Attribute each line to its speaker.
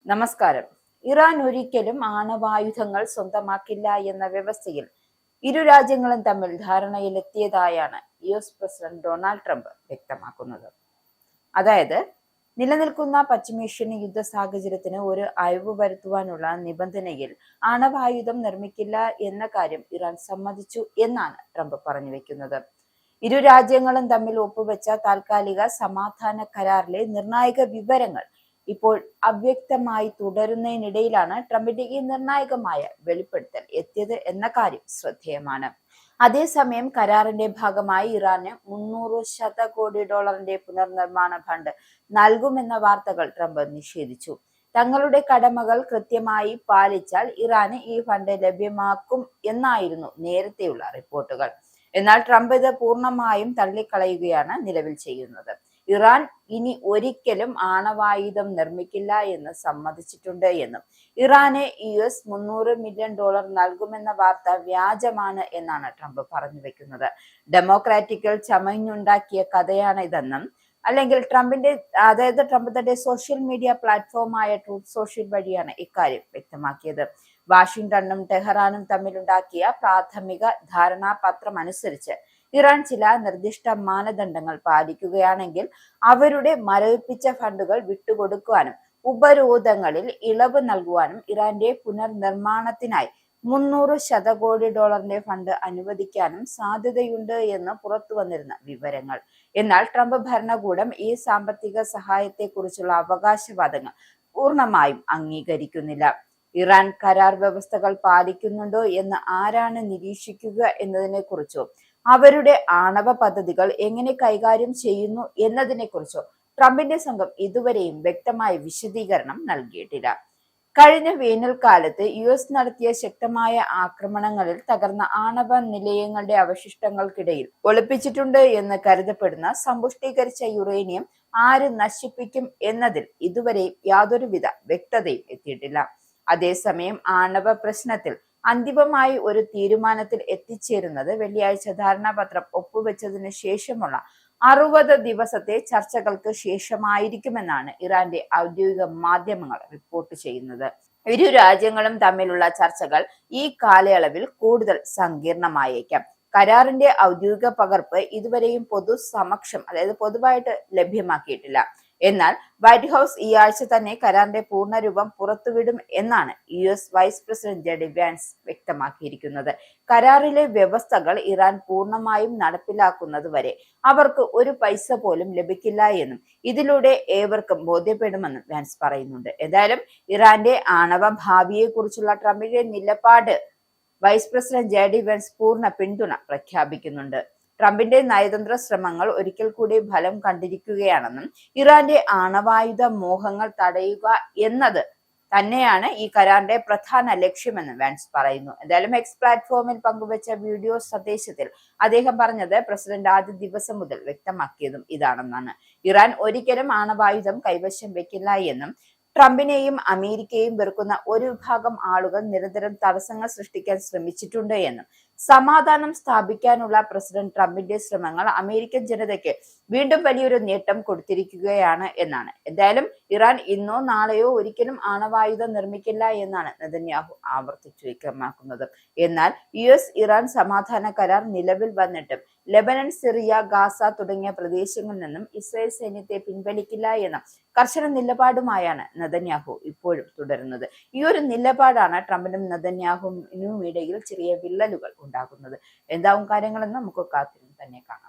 Speaker 1: നമസ്കാരം. ഇറാൻ ഒരിക്കലും ആണവായുധങ്ങൾ സ്വന്തമാക്കില്ല എന്ന വ്യവസ്ഥയിൽ ഇരു രാജ്യങ്ങളും തമ്മിൽ ധാരണയിലെത്തിയതായാണ് യുഎസ് പ്രസിഡന്റ് ഡൊണാൾഡ് ട്രംപ് വ്യക്തമാക്കുന്നത്. അതായത്, നിലനിൽക്കുന്ന പശ്ചിമേഷ്യൻ യുദ്ധ സാഹചര്യത്തിന് ഒരു അയവ് വരുത്തുവാനുള്ള നിബന്ധനയിൽ ആണവായുധം നിർമ്മിക്കില്ല എന്ന കാര്യം ഇറാൻ സമ്മതിച്ചു എന്നാണ് ട്രംപ് പറഞ്ഞു വെക്കുന്നത്. ഇരു രാജ്യങ്ങളും തമ്മിൽ ഒപ്പുവെച്ച താൽക്കാലിക സമാധാന കരാറിലെ നിർണായക വിവരങ്ങൾ ഇപ്പോൾ അവ്യക്തമായി തുടരുന്നതിനിടയിലാണ് ട്രംപിന്റെ ഈ നിർണായകമായ വെളിപ്പെടുത്തൽ എത്തിയത് എന്ന കാര്യം ശ്രദ്ധേയമാണ്. അതേസമയം കരാറിന്റെ ഭാഗമായി ഇറാന് 300 ശതകോടി ഡോളറിന്റെ പുനർനിർമ്മാണ ഫണ്ട് നൽകുമെന്ന വാർത്തകൾ ട്രംപ് നിഷേധിച്ചു. തങ്ങളുടെ കടമകൾ കൃത്യമായി പാലിച്ചാൽ ഇറാന് ഈ ഫണ്ട് ലഭ്യമാക്കും എന്നായിരുന്നു നേരത്തെയുള്ള റിപ്പോർട്ടുകൾ. എന്നാൽ ട്രംപ് ഇത് പൂർണ്ണമായും തള്ളിക്കളയുകയാണ് നിലവിൽ ചെയ്യുന്നത്. ഇറാൻ ഇനി ഒരിക്കലും ആണവായുധം നിർമ്മിക്കില്ല എന്ന് സമ്മതിച്ചിട്ടുണ്ട് എന്നും ഇറാന് $300 മില്യൺ നൽകുമെന്ന വാർത്ത വ്യാജമാണ് എന്നാണ് ട്രംപ് പറഞ്ഞു വെക്കുന്നത്. ഡെമോക്രാറ്റിക്കൽ ചമഞ്ഞുണ്ടാക്കിയ കഥയാണ് ഇതെന്നും, അല്ലെങ്കിൽ ട്രംപ് തന്റെ സോഷ്യൽ മീഡിയ പ്ലാറ്റ്ഫോമായ ട്രൂത്ത് സോഷ്യൽ വഴിയാണ് ഇക്കാര്യം വ്യക്തമാക്കിയത്. വാഷിംഗ്ടണും ടെഹ്റാനും തമ്മിലുണ്ടാക്കിയ പ്രാഥമിക ധാരണാപത്രം അനുസരിച്ച് ഇറാൻ ചില നിർദ്ദിഷ്ട മാനദണ്ഡങ്ങൾ പാലിക്കുകയാണെങ്കിൽ അവരുടെ മരവിപ്പിച്ച ഫണ്ടുകൾ വിട്ടുകൊടുക്കുവാനും ഉപരോധങ്ങളിൽ ഇളവ് നൽകുവാനും ഇറാന്റെ പുനർനിർമ്മാണത്തിനായി 300 ശതകോടി ഡോളറിന്റെ ഫണ്ട് അനുവദിക്കാനും സാധ്യതയുണ്ട് എന്ന് പുറത്തു വന്നിരുന്ന വിവരങ്ങൾ. എന്നാൽ ട്രംപ് ഭരണകൂടം ഈ സാമ്പത്തിക സഹായത്തെക്കുറിച്ചുള്ള അവകാശവാദങ്ങൾ പൂർണ്ണമായും അംഗീകരിക്കുന്നില്ല. ഇറാൻ കരാർ വ്യവസ്ഥകൾ പാലിക്കുന്നുണ്ടോ എന്ന് ആരാണ് നിരീക്ഷിക്കുക എന്നതിനെ കുറിച്ചോ അവരുടെ ആണവ പദ്ധതികൾ എങ്ങനെ കൈകാര്യം ചെയ്യുന്നു എന്നതിനെ കുറിച്ചോ ട്രംപിന്റെ സംഘം ഇതുവരെയും വ്യക്തമായ വിശദീകരണം നൽകിയിട്ടില്ല. കഴിഞ്ഞ വേനൽക്കാലത്ത് യുഎസ് നടത്തിയ ശക്തമായ ആക്രമണങ്ങളിൽ തകർന്ന ആണവ നിലയങ്ങളുടെ അവശിഷ്ടങ്ങൾക്കിടയിൽ ഒളിപ്പിച്ചിട്ടുണ്ട് എന്ന് കരുതപ്പെടുന്ന സമ്പുഷ്ടീകരിച്ച യുറേനിയം ആര് നശിപ്പിക്കും എന്നതിൽ ഇതുവരെ യാതൊരുവിധ വ്യക്തതയും എത്തിയിട്ടില്ല. അതേസമയം ആണവ പ്രശ്നത്തിൽ അന്തിമമായി ഒരു തീരുമാനത്തിൽ എത്തിച്ചേരുന്നത് വെള്ളിയാഴ്ച ധാരണാപത്രം ഒപ്പുവെച്ചതിന് ശേഷമുള്ള 60 ദിവസത്തെ ചർച്ചകൾക്ക് ശേഷമായിരിക്കുമെന്നാണ് ഇറാന്റെ ഔദ്യോഗിക മാധ്യമങ്ങൾ റിപ്പോർട്ട് ചെയ്യുന്നത്. ഇരു രാജ്യങ്ങളും തമ്മിലുള്ള ചർച്ചകൾ ഈ കാലയളവിൽ കൂടുതൽ സങ്കീർണമായേക്കാം. കരാറിന്റെ ഔദ്യോഗിക പകർപ്പ് ഇതുവരെയും പൊതുവായിട്ട് ലഭ്യമാക്കിയിട്ടില്ല. എന്നാൽ വൈറ്റ് ഹൗസ് ഈ ആഴ്ച തന്നെ കരാറിന്റെ പൂർണ്ണരൂപം പുറത്തുവിടും എന്നാണ് US vice president JD Vance വ്യക്തമാക്കിയിരിക്കുന്നത്. കരാറിലെ വ്യവസ്ഥകൾ ഇറാൻ പൂർണ്ണമായും നടപ്പിലാക്കുന്നത് വരെ അവർക്ക് ഒരു പൈസ പോലും ലഭിക്കില്ല എന്നും ഇതിലൂടെ ഏവർക്കും ബോധ്യപ്പെടുമെന്നും വാൻസ് പറയുന്നുണ്ട്. ഏതായാലും ഇറാന്റെ ആണവ ഭാവിയെ കുറിച്ചുള്ള ട്രംപിന്റെ നിലപാട് വൈസ് പ്രസിഡന്റ് ജെഡി വാൻസ് പൂർണ്ണ പിന്തുണ പ്രഖ്യാപിക്കുന്നുണ്ട്. ട്രംപിന്റെ നയതന്ത്ര ശ്രമങ്ങൾ ഒരിക്കൽ കൂടി ഫലം കണ്ടിരിക്കുകയാണെന്നും ഇറാന്റെ ആണവായുധ മോഹങ്ങൾ തടയുക എന്നത് തന്നെയാണ് ഈ കരാറിന്റെ പ്രധാന ലക്ഷ്യമെന്ന് വാൻസ് പറയുന്നു. എന്തായാലും എക്സ് പ്ലാറ്റ്ഫോമിൽ പങ്കുവച്ച വീഡിയോ സന്ദേശത്തിൽ അദ്ദേഹം പറഞ്ഞത് പ്രസിഡന്റ് ആദ്യ ദിവസം മുതൽ വ്യക്തമാക്കിയതും ഇതാണെന്നാണ്. ഇറാൻ ഒരിക്കലും ആണവായുധം കൈവശം വെക്കില്ല എന്നും ട്രംപിനെയും അമേരിക്കയെയും വെറുക്കുന്ന ഒരു വിഭാഗം ആളുകൾ നിരന്തരം തടസ്സങ്ങൾ സൃഷ്ടിക്കാൻ ശ്രമിച്ചിട്ടുണ്ട് എന്നും സമാധാനം സ്ഥാപിക്കാനുള്ള പ്രസിഡന്റ് ട്രംപിന്റെ ശ്രമങ്ങൾ അമേരിക്കൻ ജനതയ്ക്ക് വീണ്ടും വലിയൊരു നേട്ടം കൊടുത്തിരിക്കുകയാണ് എന്നാണ്. എന്തായാലും ഇറാൻ ഇന്നോ നാളെയോ ഒരിക്കലും ആണവായുധം നിർമ്മിക്കില്ല എന്നാണ് നെതന്യാഹു ആവർത്തിച്ചു വ്യക്തമാക്കുന്നത്. എന്നാൽ യുഎസ് ഇറാൻ സമാധാന കരാർ നിലവിൽ വന്നിട്ടും ലെബനൻ, സിറിയ, ഗാസ തുടങ്ങിയ പ്രദേശങ്ങളിൽ നിന്നും ഇസ്രായേൽ സൈന്യത്തെ പിൻവലിക്കില്ല എന്ന കർശന നിലപാടുമായാണ് നെതന്യാഹു ഇപ്പോഴും തുടരുന്നത്. ഈ ഒരു നിലപാടാണ് ട്രംപിനും നെതന്യാഹുവിനും ഇടയിൽ ചെറിയ വിള്ളലുകൾ ഉണ്ടാകുന്നത്. എന്താവും കാര്യങ്ങളെന്ന് നമുക്ക് കാത്തിരുന്ന് തന്നെ കാണാം.